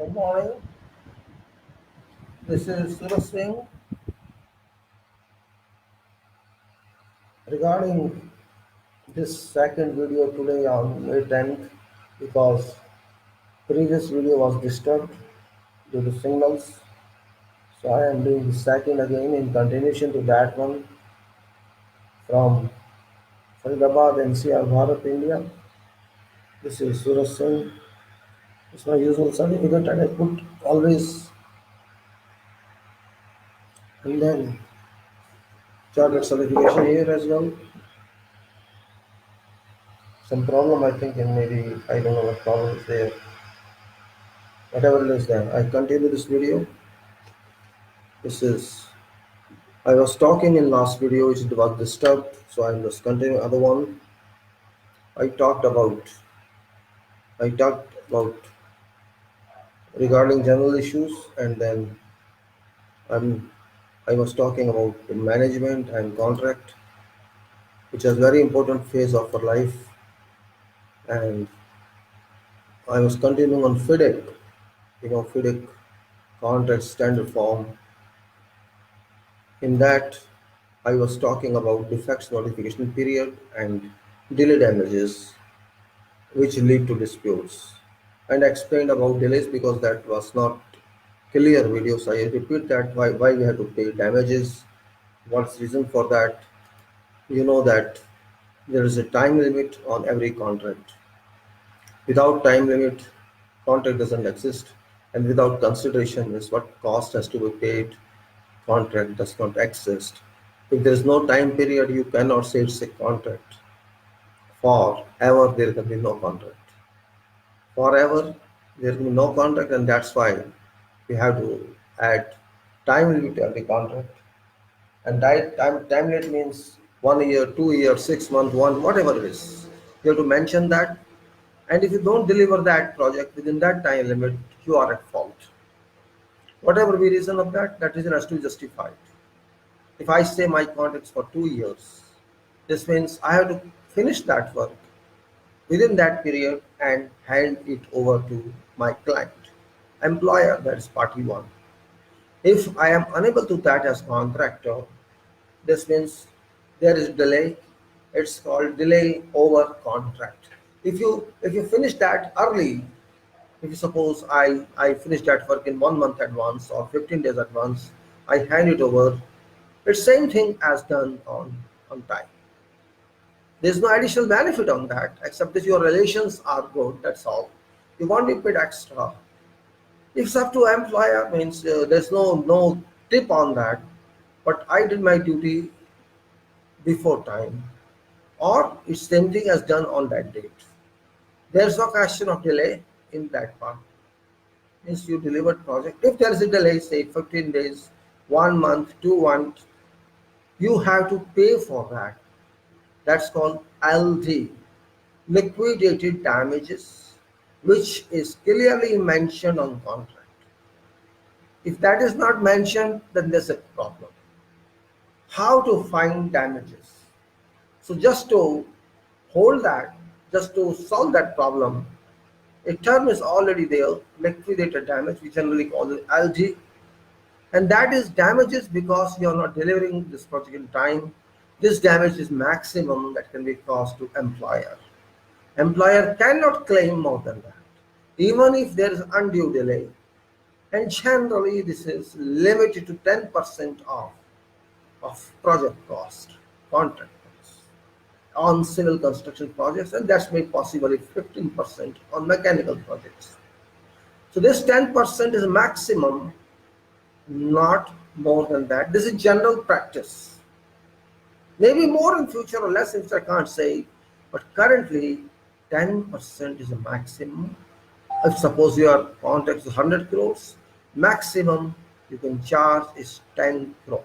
Good morning. This is Suraj Singh regarding this second video today on May 10th because previous video was disturbed due to signals. So I am doing the second again in continuation to that one from Faridabad NCR Bharat, India. This is Suraj Singh. It's my usual certificate and I put always and then chartered certification here as well. Some problem I think in maybe I don't know what problem is there. Whatever it is there. I continue this video. This is I was talking in last video which was disturbed, so I must continue other one. I talked about I talked about regarding general issues and then I'm I was talking about the management and contract, which is very important phase of our life, and I was continuing on FIDIC, FIDIC contract standard form. In that, I was talking about defects notification period and delay damages which lead to disputes. And I explained about delays because that was not clear video. So I repeat that why we have to pay damages, what's the reason for that. You know that there is a time limit on every contract. Without time limit, contract doesn't exist. And without consideration is what cost has to be paid, contract does not exist. If there is no time period, you cannot say it's a contract. Forever, there can be no contract. Forever, there can be no contract, and that's why we have to add time limit to every contract. And that time limit means 1 year, 2 years, 6 months, whatever it is. You have to mention that. And if you don't deliver that project within that time limit, you are at fault. Whatever be reason of that, that reason has to be justified. If I say my contract is for 2 years, this means I have to finish that work within that period and hand it over to my client, employer, that is party one. If I am unable to that as contractor, this means there is delay. It's called delay over contract. If you finish that early, if you suppose I finish that work in 1 month advance or 15 days advance, I hand it over. It's same thing as done on time. There's no additional benefit on that except that your relations are good. That's all. You won't be paid extra. If it's up to employer, means there's no tip on that. But I did my duty before time, or it's same thing as done on that date. There's no question of delay in that part. Means you delivered project. If there is a delay, say 15 days, 1 month, 2 months, you have to pay for that. That's called LD, liquidated damages, which is clearly mentioned on contract. If that is not mentioned, then there's a problem. How to find damages? So just to hold that, just to solve that problem, a term is already there, liquidated damage, we generally call it LD, and that is damages because you are not delivering this project in time. This damage is maximum that can be caused to employer. Employer cannot claim more than that, even if there is undue delay. And generally, this is limited to 10% of project cost, contract cost on civil construction projects, and that's made possible if 15% on mechanical projects. So this 10% is a maximum, not more than that. This is general practice. Maybe more in future or less, if I can't say, but currently 10% is a maximum. If suppose your contract is 100 crores, maximum you can charge is 10 crore.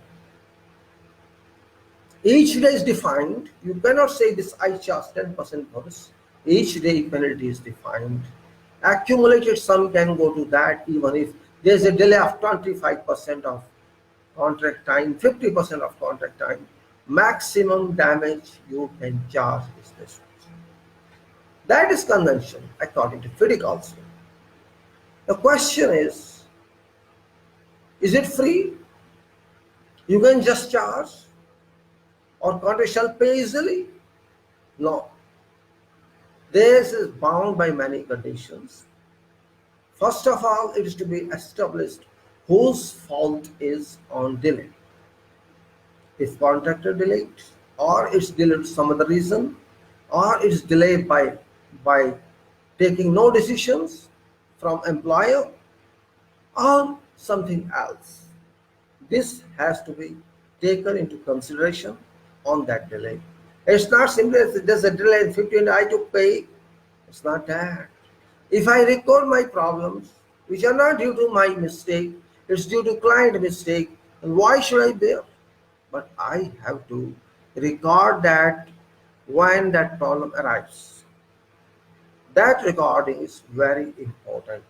Each day is defined. You cannot say this I charge 10% for this. Each day penalty is defined. Accumulated sum can go to that even if there's a delay of 25% of contract time, 50% of contract time. Maximum damage you can charge is this. That is convention according to FIDIC also. The question is it free? You can just charge, or contract shall pay easily? No. This is bound by many conditions. First of all, it is to be established whose fault is on delay. If contractor delayed, or it's delayed for some other reason, or it's delayed by taking no decisions from employer, or something else. This has to be taken into consideration on that delay. It's not simply there's a delay in 15 I to pay. It's not that. If I record my problems, which are not due to my mistake, it's due to client mistake, and why should I bear? But I have to record that when that problem arrives. That recording is very important.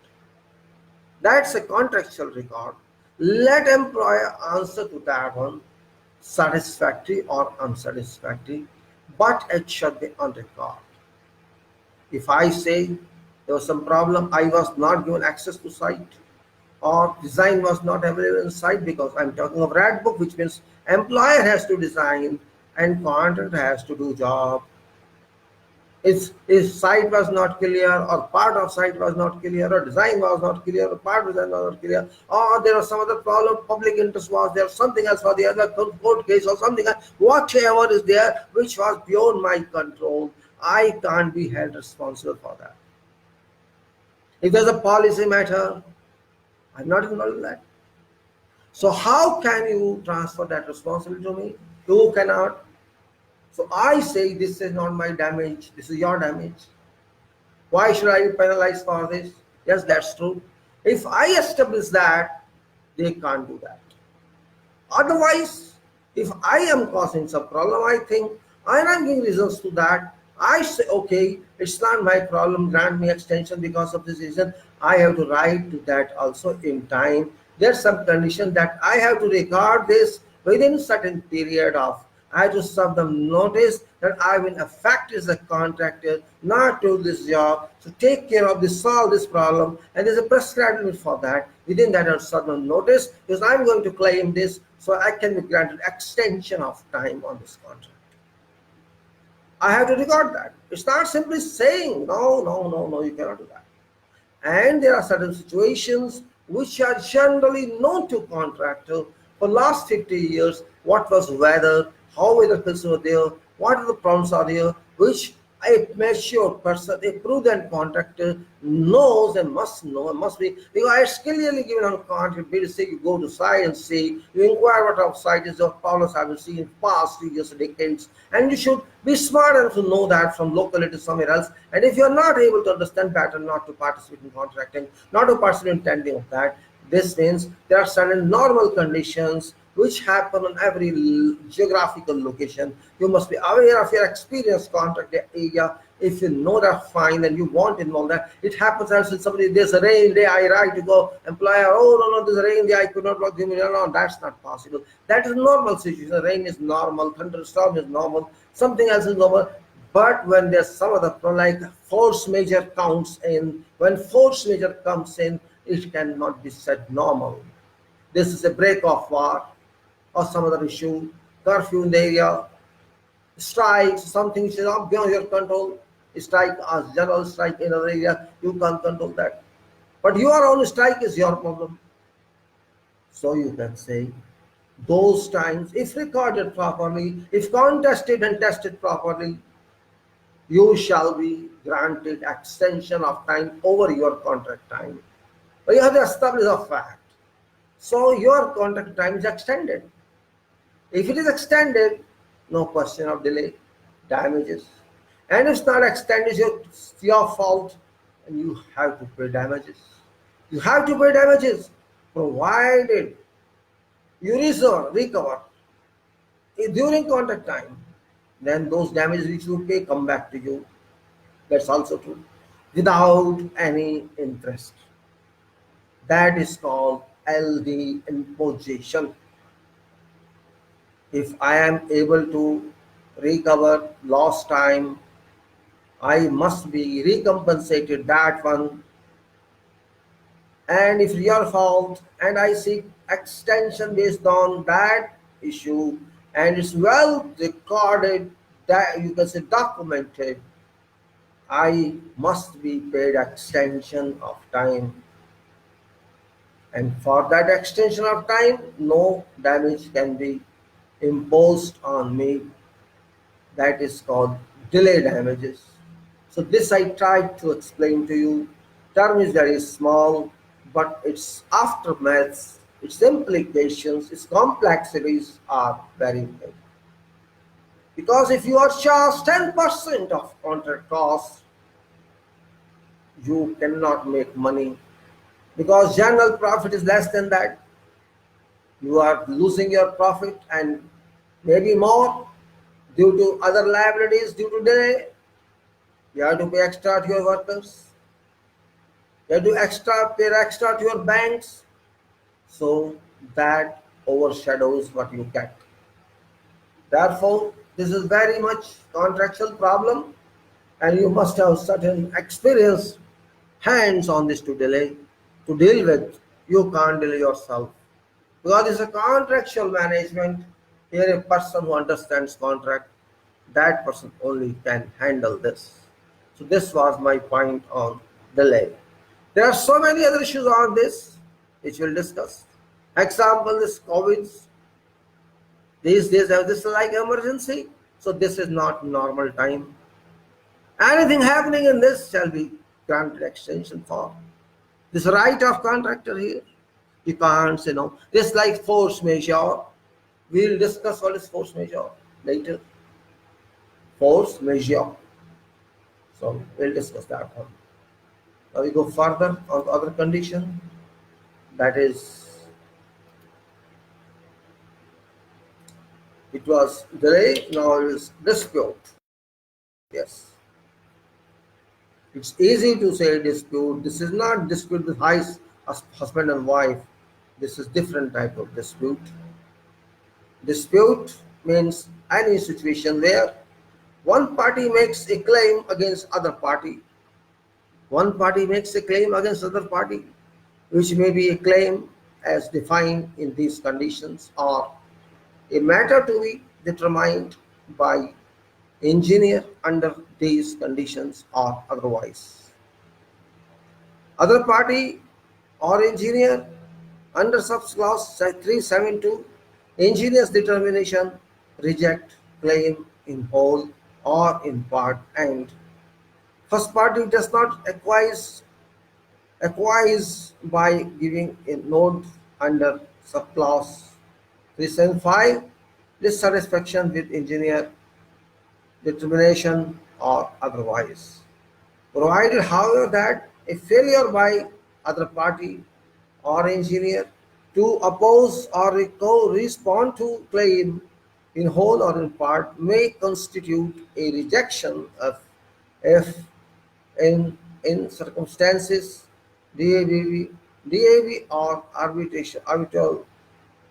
That's a contractual record. Let employer answer to that one, satisfactory or unsatisfactory, but it should be on record. If I say there was some problem, I was not given access to site, or design was not available in site, because I'm talking of red book, which means employer has to design and contractor has to do job. If site was not clear, or part of site was not clear, or design was not clear, or part of design was not clear, or there was some other problem, public interest was there, something else for the other court case or something else, whatever is there which was beyond my control, I can't be held responsible for that. If there's a policy matter, I'm not involved in that. So how can you transfer that responsibility to me? You cannot. So I say this is not my damage, this is your damage. Why should I be penalized for this? Yes, that's true. If I establish that, they can't do that. Otherwise, if I am causing some problem, I think, and I'm giving reasons to that, I say, okay, it's not my problem, grant me extension because of this reason. I have to write to that also in time. There's some condition that I have to record this within certain period of, I have to serve them notice that I will affect as a contractor not do this job. So take care of this, solve this problem, and there's a prescribed limit for that. Within that, I'll serve them notice because I'm going to claim this, so I can be granted extension of time on this contract. I have to record that. It's not simply saying no, you cannot do that. And there are certain situations which are generally known to contractor for last 50 years. What was weather, how weather conditions were there, what are the problems are there, which a mature person, a prudent contractor knows and must know and must be, because it's clearly given on contract. Basically, you go to site and see, you inquire what our site is, what problems have been seen in past years, decades, and you should be smart enough to know that from locality to somewhere else. And if you're not able to understand better, not to participate in contracting, not to participate in tending of that, this means there are certain normal conditions which happen on every geographical location. You must be aware of your experience contract area. If you know that, fine, and you won't involve that. It happens as if somebody, there's a rain day, I write to go, employer, oh no, there's a rain day, I could not work. No, that's not possible. That is normal situation. Rain is normal, thunderstorm is normal, something else is normal. But when there's some other problem, like force majeure counts in, when force majeure comes in, it cannot be said normal. This is a break of war or some other issue, curfew in the area, strikes, something which is not beyond your control, strike, a general strike in another area, you can't control that. But your own strike is your problem. So you can say, those times, if recorded properly, if contested and tested properly, you shall be granted extension of time over your contract time. But you have to establish a fact. So your contract time is extended. If it is extended, no question of delay, damages. And if it's not extended, it's your fault, and you have to pay damages. You have to pay damages, provided you recover during contract time. Then those damages which you pay come back to you. That's also true. Without any interest. That is called LD imposition. If I am able to recover lost time, I must be recompensated that one and if your fault, and I seek extension based on that issue, and it's well recorded, that you can say documented, I must be paid extension of time, and for that extension of time no damage can be imposed on me. That is called delay damages. So this I tried to explain to you. Term is very small, but its aftermaths, its implications, its complexities are very big. Because if you are charged 10% of contract cost, you cannot make money. Because general profit is less than that, you are losing your profit and maybe more due to other liabilities due to delay. You have to pay extra to your workers. You have to pay extra to your banks. So that overshadows what you get. Therefore, this is very much contractual problem, and you must have certain experience, hands on this to deal with. You can't deal yourself because it's a contractual management. Here, a person who understands contract, that person only can handle this. So this was my point on delay. There are so many other issues on this which we'll discuss. Example is COVID. These days this is like emergency, so this is not normal time. Anything happening in this shall be granted extension for. This right of contractor here, you can't say no. This like force majeure. We'll discuss what is force majeure later. Force majeure. So we'll discuss that one. Now we go further on the other condition. That is, it was delay. Now it is dispute. Yes. It's easy to say dispute. This is not dispute with husband and wife. This is different type of dispute. Dispute means any situation where one party makes a claim against other party. One party makes a claim against other party, which may be a claim as defined in these conditions, or a matter to be determined by engineer under these conditions or otherwise. Other party or engineer under subclause 372, engineer's determination, reject claim in whole or in part, and first party does not acquires by giving a note under subclause 375 dissatisfaction with engineer determination or otherwise. Provided, however, that a failure by other party or engineer to oppose or respond to claim in whole or in part may constitute a rejection of if in circumstances DAB or arbitral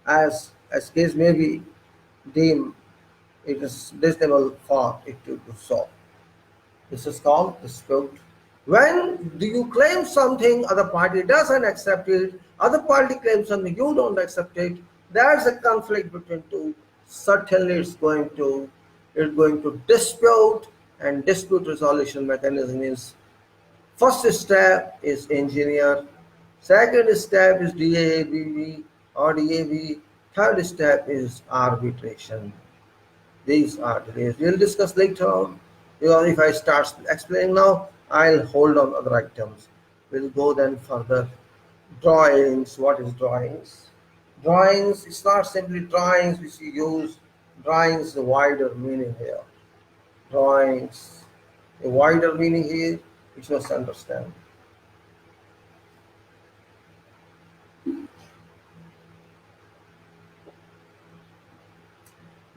as case may be deemed it is reasonable for it to do so. This is called dispute. When do you claim something, other party doesn't accept it, other party claims something, you don't accept it, there's a conflict between two. Certainly it's going to dispute, and dispute resolution mechanism is first step is engineer, second step is DAB or DAB, third step is arbitration. These are delays. We'll discuss later on. Because if I start explaining now, I'll hold on other items. We'll go then further. Drawings. What is drawings? Drawings, it's not simply drawings which you use. Drawings, a wider meaning here. Drawings, a wider meaning here, which you must understand.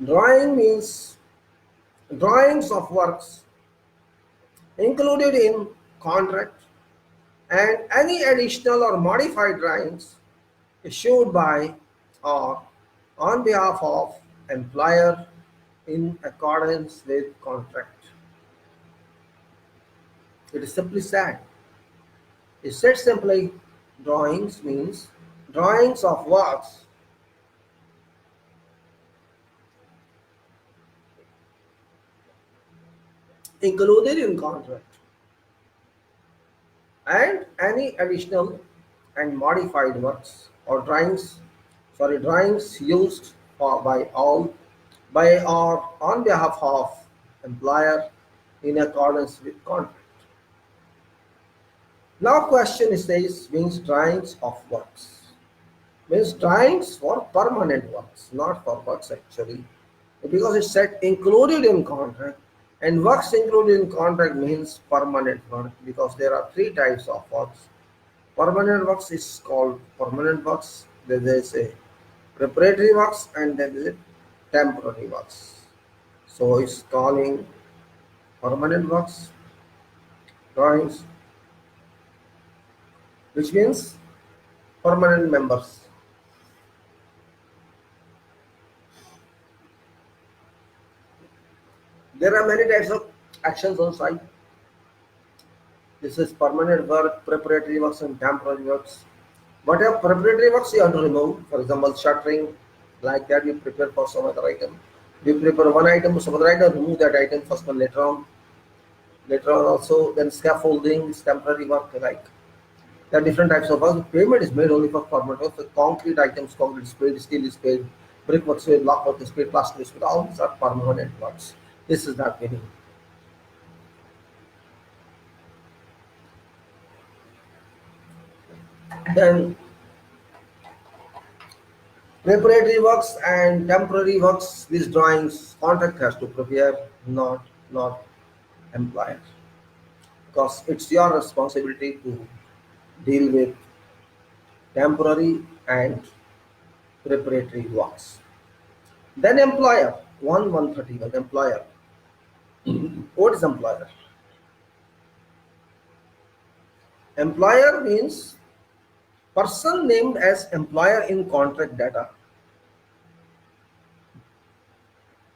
Drawing means drawings of works included in contract, and any additional or modified drawings issued by or on behalf of employer in accordance with contract. It is simply said. It said simply Drawings means drawings of works included in contract and any additional and modified works or drawings used by or on behalf of employer in accordance with contract. Now question says means drawings of works. Means drawings for permanent works, not for works actually. Because it said included in contract, and works included in contract means permanent work, because there are three types of works. Permanent works is called permanent works. There is a preparatory works and there is a temporary works. So it's calling permanent works drawings, which means permanent members. There are many types of actions on site. This is permanent work, preparatory works, and temporary works. Whatever preparatory works you have to remove, for example, shuttering, like that you prepare for some other item. You prepare one item for some other item, remove that item first one later on. Later on also, then scaffolding is temporary work, like there are different types of work. Payment is made only for permanent work. So concrete items, concrete is paid, steel is paid, brickwork is paid, block work is paid, plaster is paid. All these are permanent works. This is that meaning. Then preparatory works and temporary works, these drawings, contract has to prepare, not employer, because it's your responsibility to deal with temporary and preparatory works. Then employer, 131, employer. What is employer? Employer means person named as employer in contract data.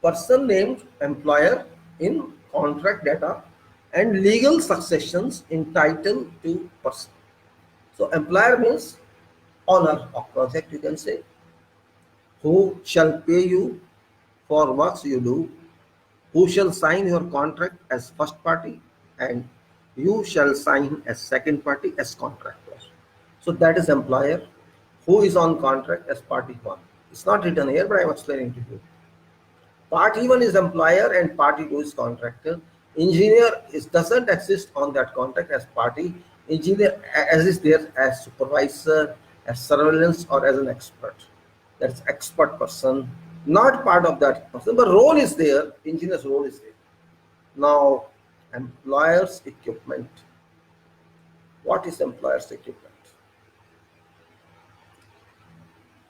Person named employer in contract data and legal successions entitled to person. So employer means owner of project, you can say, who shall pay you for works you do, who shall sign your contract as first party, and you shall sign as second party as contractor. So that is employer who is on contract as party one. It's not written here, but I'm explaining to you. Party one is employer and party two is contractor. Engineer doesn't exist on that contract as party. Engineer as is there as supervisor, as surveillance, or as an expert. That's expert person, not part of that person, but role is there. Engineer's role is there. Now, employer's equipment. What is employer's equipment?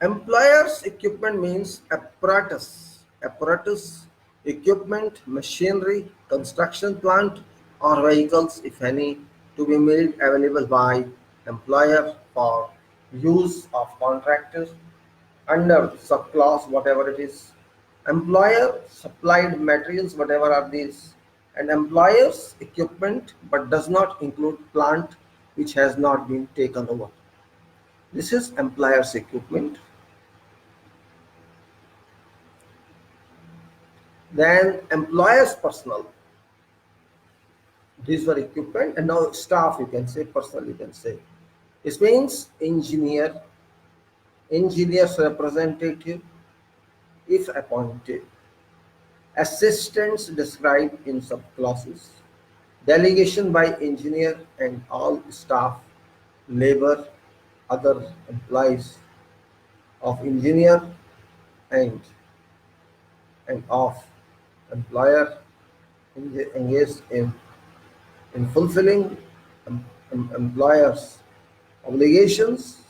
Employer's equipment means apparatus, equipment, machinery, construction plant, or vehicles, if any, to be made available by employer for use of contractors under subclause, whatever it is. Employer supplied materials, whatever are these, and employer's equipment, but does not include plant which has not been taken over. This is employer's equipment. Then employer's personnel. These were equipment, and now staff, you can say, personnel, you can say. This means engineer, engineer's representative, if appointed, assistants described in subclasses, delegation by engineer, and all staff, labor, other employees of engineer and of employer engaged in fulfilling employer's obligations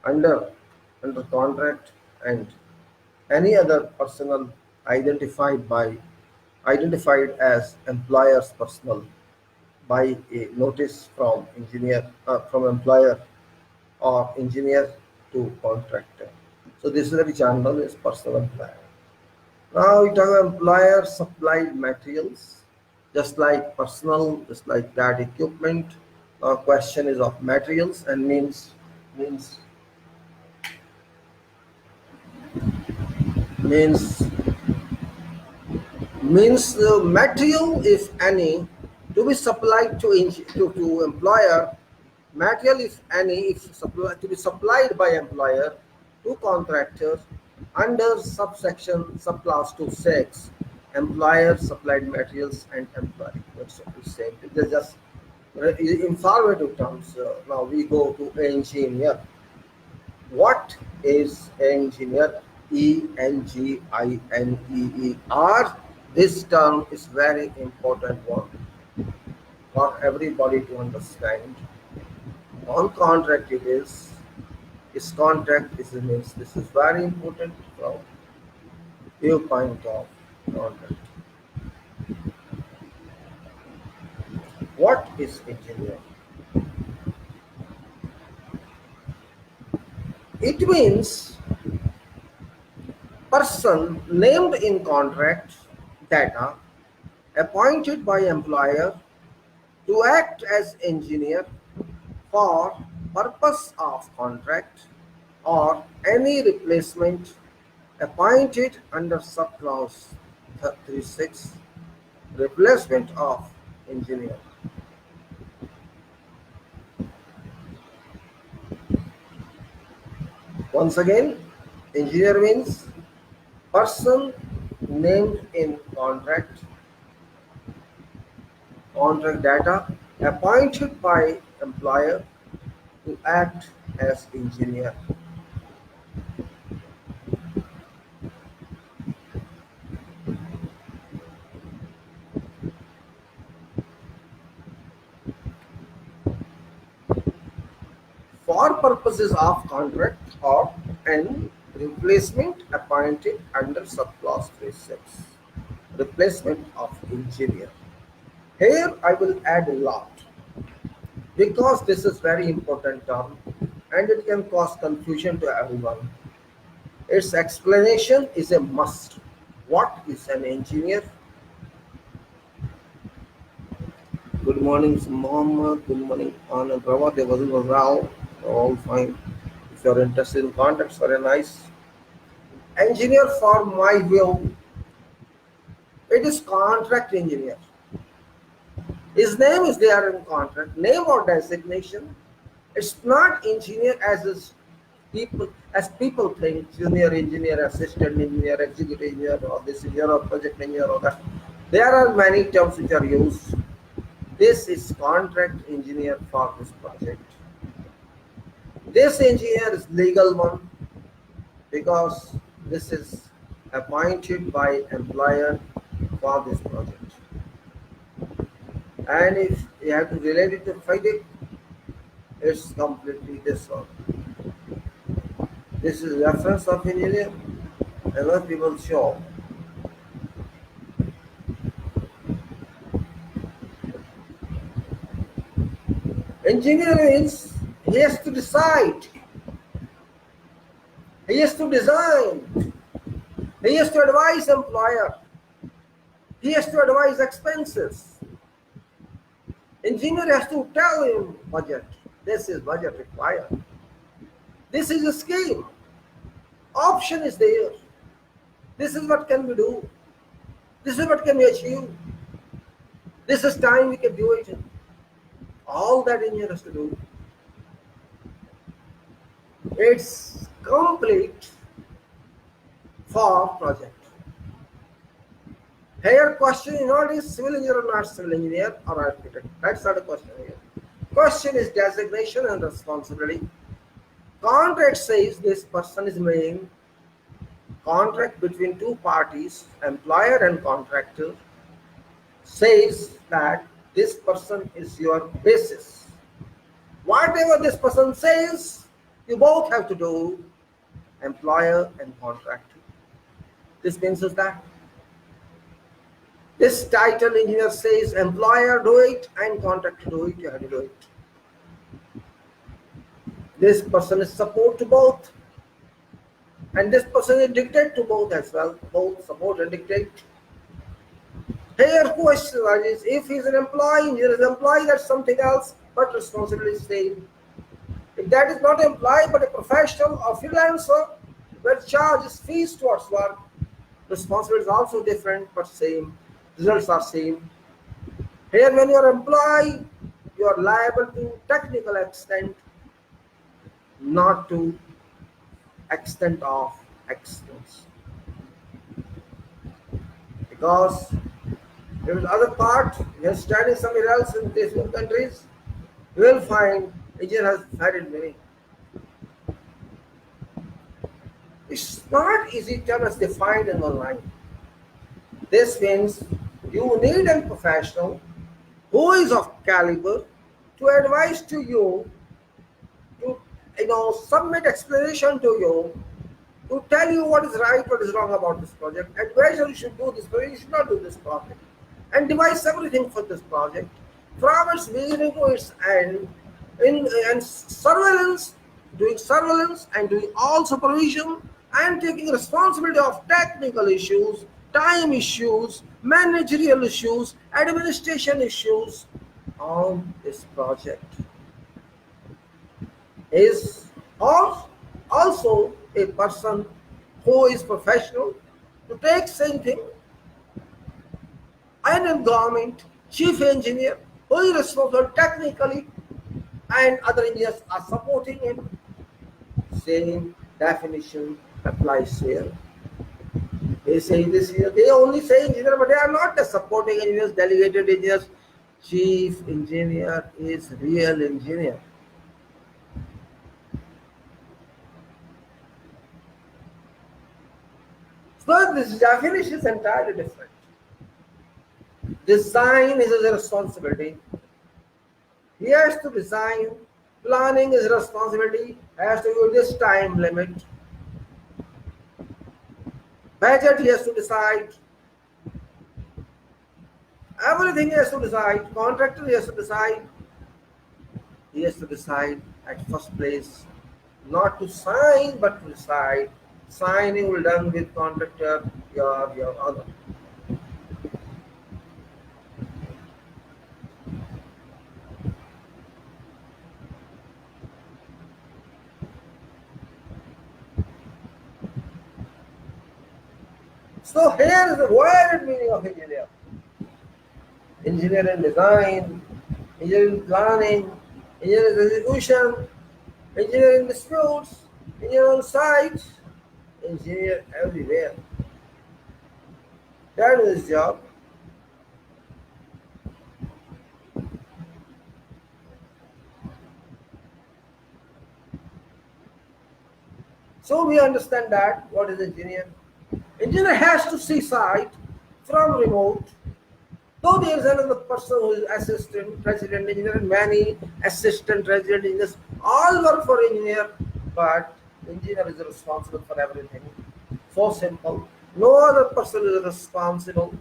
under contract, and any other personnel identified as employer's personnel by a notice from employer or engineer to contractor. So this is the channel is personal employer. Now we talk about employer supplied materials, just like personal, just like that equipment. Now question is of materials, and means means means means the material, if any, to be supplied to employer. Material, if any, to be supplied by employer to contractors under subsection subclass 2(6), employer supplied materials and employee. That's what we say. It's just informative terms. Now we go to engineer. What is engineer? Engineer. This term is very important one for everybody to understand. On contract it is. Its contract is means this is very important from viewpoint of contract. What is engineer? It means person named in contract data appointed by employer to act as engineer for purpose of contract or any replacement appointed under subclause 36, replacement of engineer. Once again, engineer means person named in contract data appointed by employer to act as engineer. For purposes of contract or any replacement appointed under subclause 36, replacement of engineer. Here I will add a lot because this is very important term and it can cause confusion to everyone. Its explanation is a must. What is an engineer? Good morning, Mohammed. Good morning, Anand. Rawa. There was well. All fine. If you are interested in contracts, very nice. Engineer, for my view, it is contract engineer. His name is there in contract, name or designation. It's not engineer as people think, junior engineer, assistant engineer, executive engineer, or this engineer, or project engineer, or that. There are many terms which are used. This is contract engineer for this project. This engineer is legal one because this is appointed by employer for this project. And if you have to relate it to FIDIC, it's completely this one. This is reference of engineer, and what people show. Engineer means he has to decide, he has to design, he has to advise employer, he has to advise expenses. Engineer has to tell him budget. This is budget required. This is a scheme. Option is there. This is what can we do. This is what can we achieve. This is time we can do it. All that engineer has to do. It's complete for project. Here question is not is civil engineer or not civil engineer or architect. That's not a question here. Question is designation and responsibility. Contract says this person is making contract between two parties, employer and contractor, says that this person is your basis. Whatever this person says, you both have to do, employer and contractor. This means is that this title engineer says employer do it and contractor do it, you have to do it. This person is support to both. And this person is dictate to both as well. Both support and dictate. Here question is, if he is an employee, engineer is an employee, that's something else, but responsibility is same. If that is not an employee but a professional or freelancer, where charges fees towards work, responsibility is also different but same. Results are same. Here, when you are employee, you are liable to technical extent, not to extent of excellence. Because there is other part, you are studying somewhere else in these new countries, you will find engineer has varied meaning. It's not easy term as defined in one line. This means you need a professional who is of caliber to advise to you, to submit explanation to you, to tell you what is right, what is wrong about this project, advise you should do this project, you should not do this project, and devise everything for this project from its beginning to its end, in and surveillance and doing all supervision and taking responsibility of technical issues, time issues, managerial issues, administration issues on this project is also a person who is professional to take same thing and in government chief engineer who is responsible technically and other engineers are supporting him. Same definition applies here. They say this here, they only say engineer, but they are not the supporting engineers, delegated engineers. Chief engineer is real engineer. So this definition is entirely different. Design is his responsibility. He has to design. Planning is responsibility. Has to use this time limit. Budget he has to decide. Everything he has to decide. Contractor he has to decide. He has to decide at first place not to sign but to decide. Signing will done with contractor, your other. So here is the wide meaning of engineer. Engineer in design, engineer in planning, engineer in execution, engineer in disputes, engineer on site, engineer everywhere. That is his job. So we understand that what is engineer. Engineer has to see site from remote. Though there is another person who is assistant, resident engineer, and many assistant, resident engineers, all work for engineer, but engineer is responsible for everything. So simple. No other person is responsible.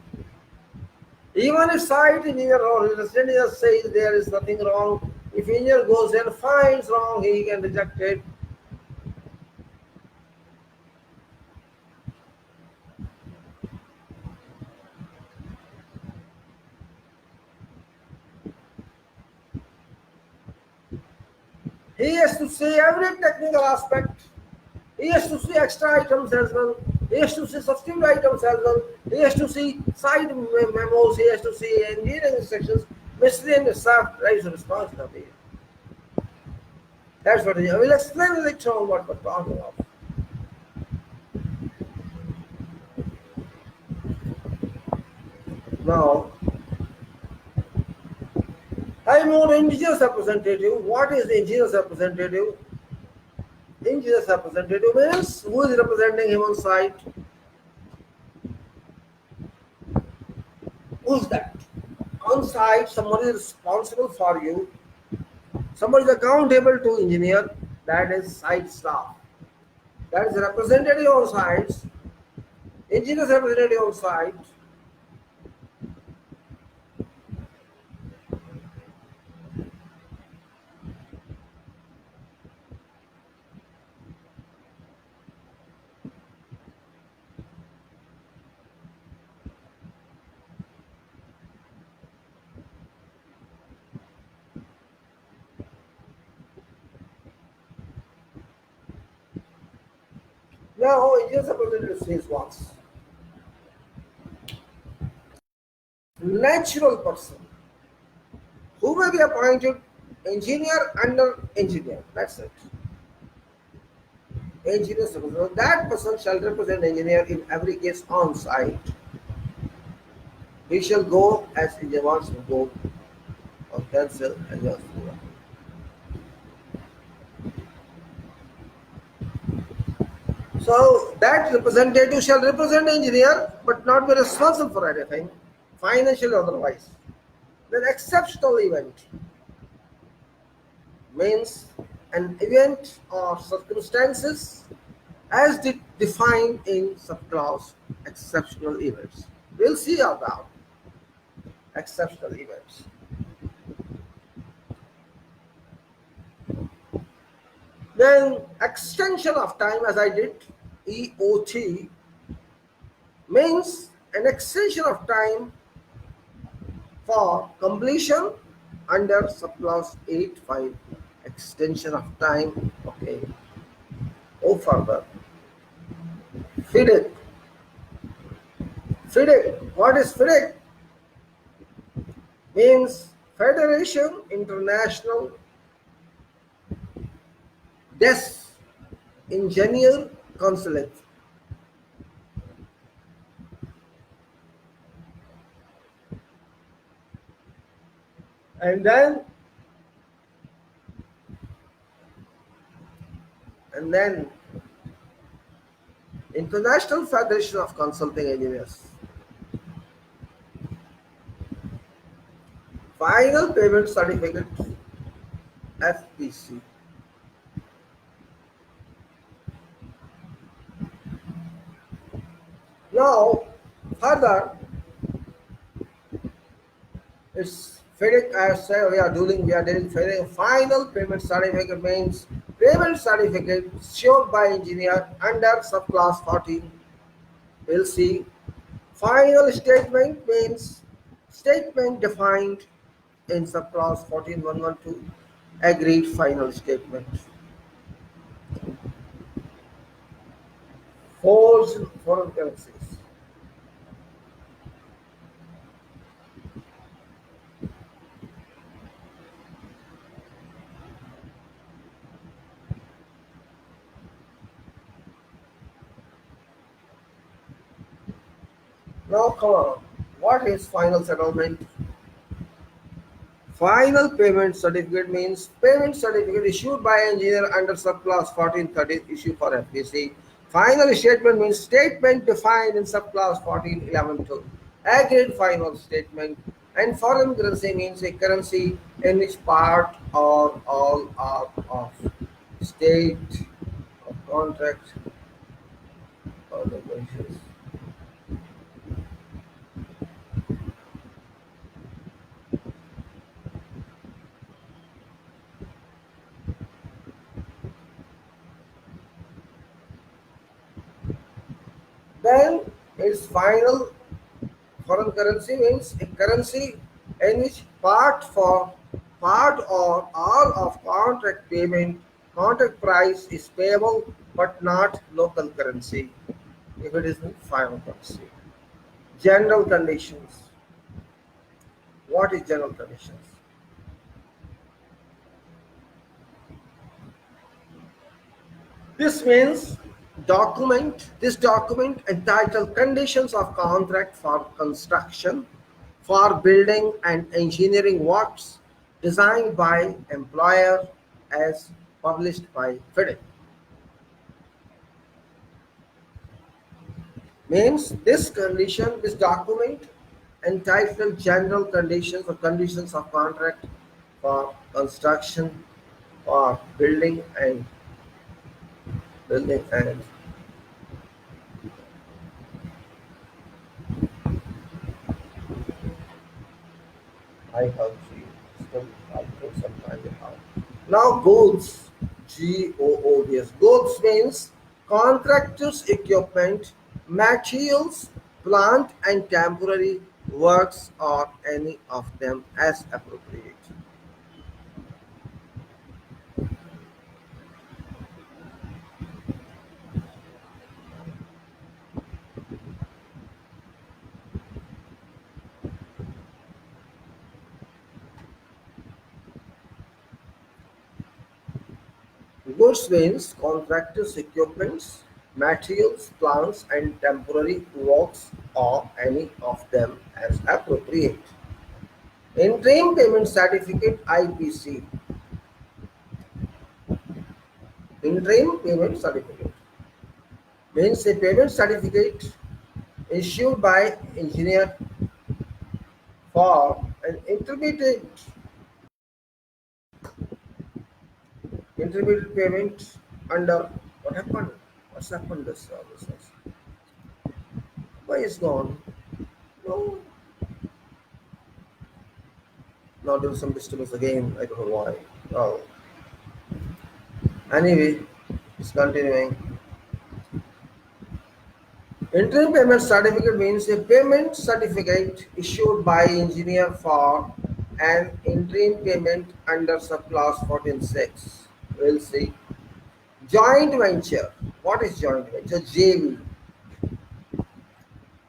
Even if site engineer or resident engineer says there is nothing wrong, if engineer goes and finds wrong, he can reject it. He has to see every technical aspect. He has to see extra items as well. He has to see substitute items as well. He has to see side memos. He has to see engineering instructions. Miscellaneous stuff. That is responsibility. That's what I will explain later on what we're talking about. Now, I know the engineer's representative. What is the engineer's representative? Engineer's representative means who is representing him on site? Who's that? On site, someone is responsible for you. Somebody is accountable to engineer. That is site staff. That is representative on sites. Engineer's representative on site. Now, engineers representative says once, natural person who may be appointed engineer under engineer. That's it. Engineers representative. That person shall represent engineer in every case on site. He shall go as engineer wants to go or cancel as he wants to go. So that representative shall represent engineer but not be responsible for anything, financially or otherwise. Then exceptional event means an event or circumstances as defined in subclause exceptional events. We'll see about exceptional events. Then extension of time as I did, EOT, means an extension of time for completion under subclause 8.5, extension of time. Okay. Oh, further. FIDIC. FIDIC. What is FIDIC? Means Federation International des Ingenieurs Consulate. And then International Federation of Consulting Engineers. Final Payment Certificate, FPC. Now, further, it's FIDIC. I say we are doing FIDIC. Final Payment Certificate means payment certificate issued by engineer under subclass 14. We'll see. Final statement means statement defined in subclass 14.112, agreed final statement. Forged foreign currencies. Now come on. What is final settlement? Final payment certificate means payment certificate issued by engineer under subclass 14.13 issued for FPC. Final statement means statement defined in subclass 14.11.2. Agreed final statement. And foreign currency means a currency in which part or all are of state or contract or negotiations. Then its final foreign currency means a currency in which part or all of contract payment, contract price is payable but not local currency if it is in final currency. General conditions. What is general conditions? This means this document entitled Conditions of Contract for Construction for Building and Engineering Works designed by employer as published by FIDIC. Means this document entitled General Conditions or Conditions of Contract for Construction for building and I have still I think sometimes I have. Now goods, GOODS. Goods means contractors' equipment, materials, plant and temporary works or any of them as appropriate. Goods means contractors, equipments, materials, plants, and temporary works, or any of them as appropriate. Interim payment certificate IPC. Interim payment certificate means a payment certificate issued by engineer for an intermediate payment under what happened? What's happened this? Why is gone? No, now there's some disturbance again. I don't know why. Oh, anyway, it's continuing. Interim payment certificate means a payment certificate issued by engineer for an interim payment under subclass 14.6. We'll see. Joint venture. What is joint venture? JV.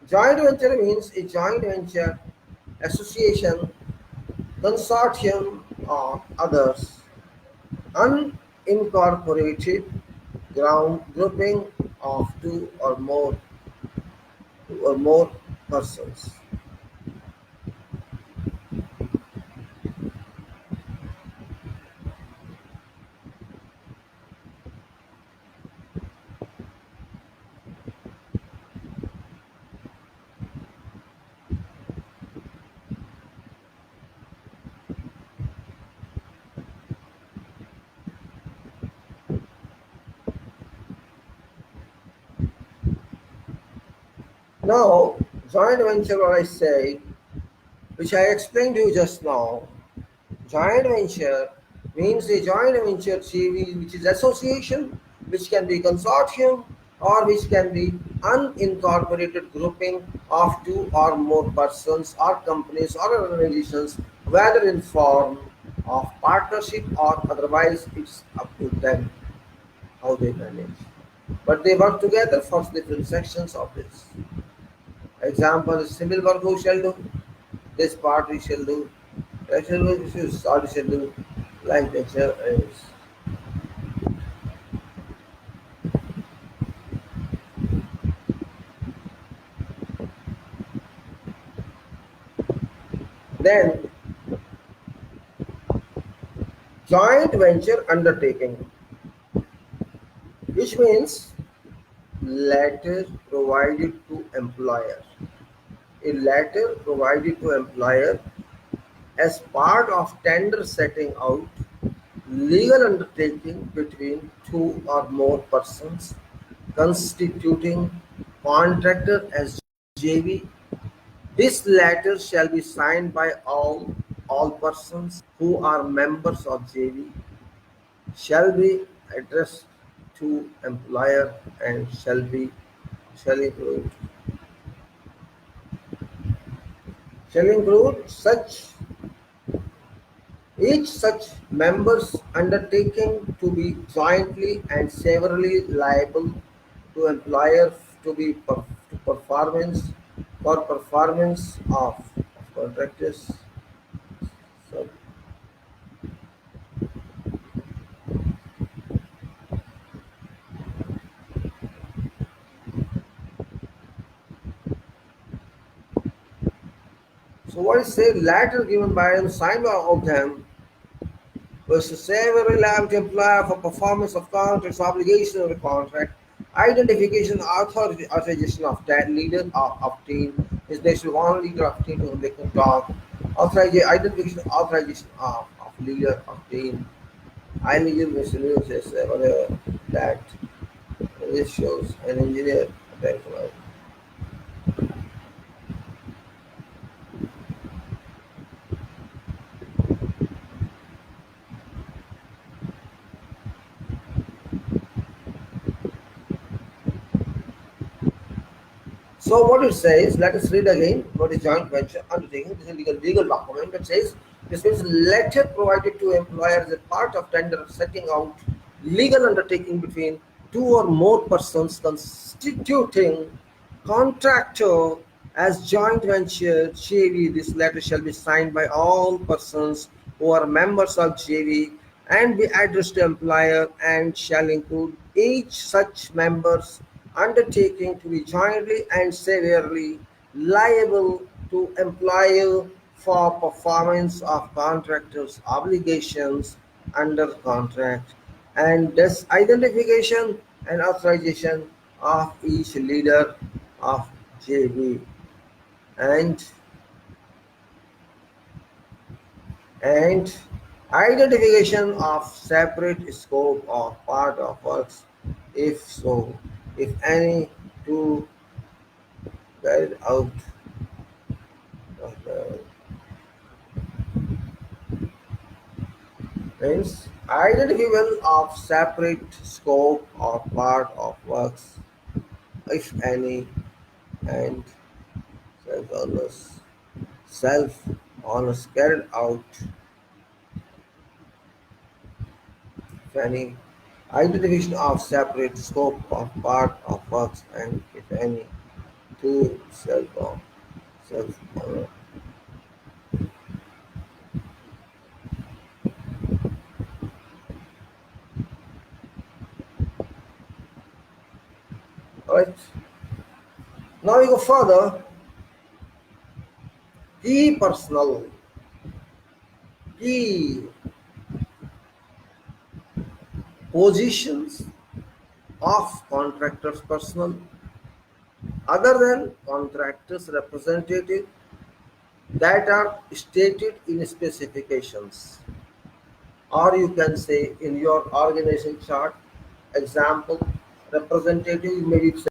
Joint venture means a joint venture, association, consortium, or others. Unincorporated ground grouping of two or more persons. Now, joint venture, what I say, which I explained to you just now, joint venture means a joint venture JV, which is association, which can be consortium, or which can be unincorporated grouping of two or more persons or companies or organizations, whether in form of partnership or otherwise. It's up to them how they manage. But they work together for different sections of this. Example, civil work who shall do, this part we shall do, that shall do, this is all we shall do, like nature is. Then joint venture undertaking, which means letter provided to employer. A letter provided to employer as part of tender setting out legal undertaking between two or more persons constituting contractor as JV. This letter shall be signed by all persons who are members of JV, shall be addressed to employer, and shall include each such member's undertaking to be jointly and severally liable to employer to be to performance for performance of contractors. So, so what is say letter given by and signed by of them was to severally liable to employer for performance of contracts, obligation of the contract, identification, authorization of that leader of team, is there should one leader of team to whom they can talk, identification, authorization of leader of team, I legal miscellaneous whatever that this shows an engineer verified. So what it says, let us read again what is joint venture undertaking. This is a legal document that says this means letter provided to employer as a part of tender setting out legal undertaking between two or more persons constituting contractor as joint venture JV. This letter shall be signed by all persons who are members of JV, and be addressed to employer and shall include each such member's undertaking to be jointly and severally liable to employer for performance of contractor's obligations under contract and thus identification and authorization of each leader of JV and and identification of separate scope or part of works, if so, if any, to carry out of the means identification of separate scope or part of works, if any, and self-honors, self-honors carried out, if any, identification of separate scope or part of works, and if any, to self-honor. Alright. Now we go further. Key personal, key positions of contractors' personnel other than contractors' representative that are stated in specifications, or you can say in your organization chart. Example, representative may be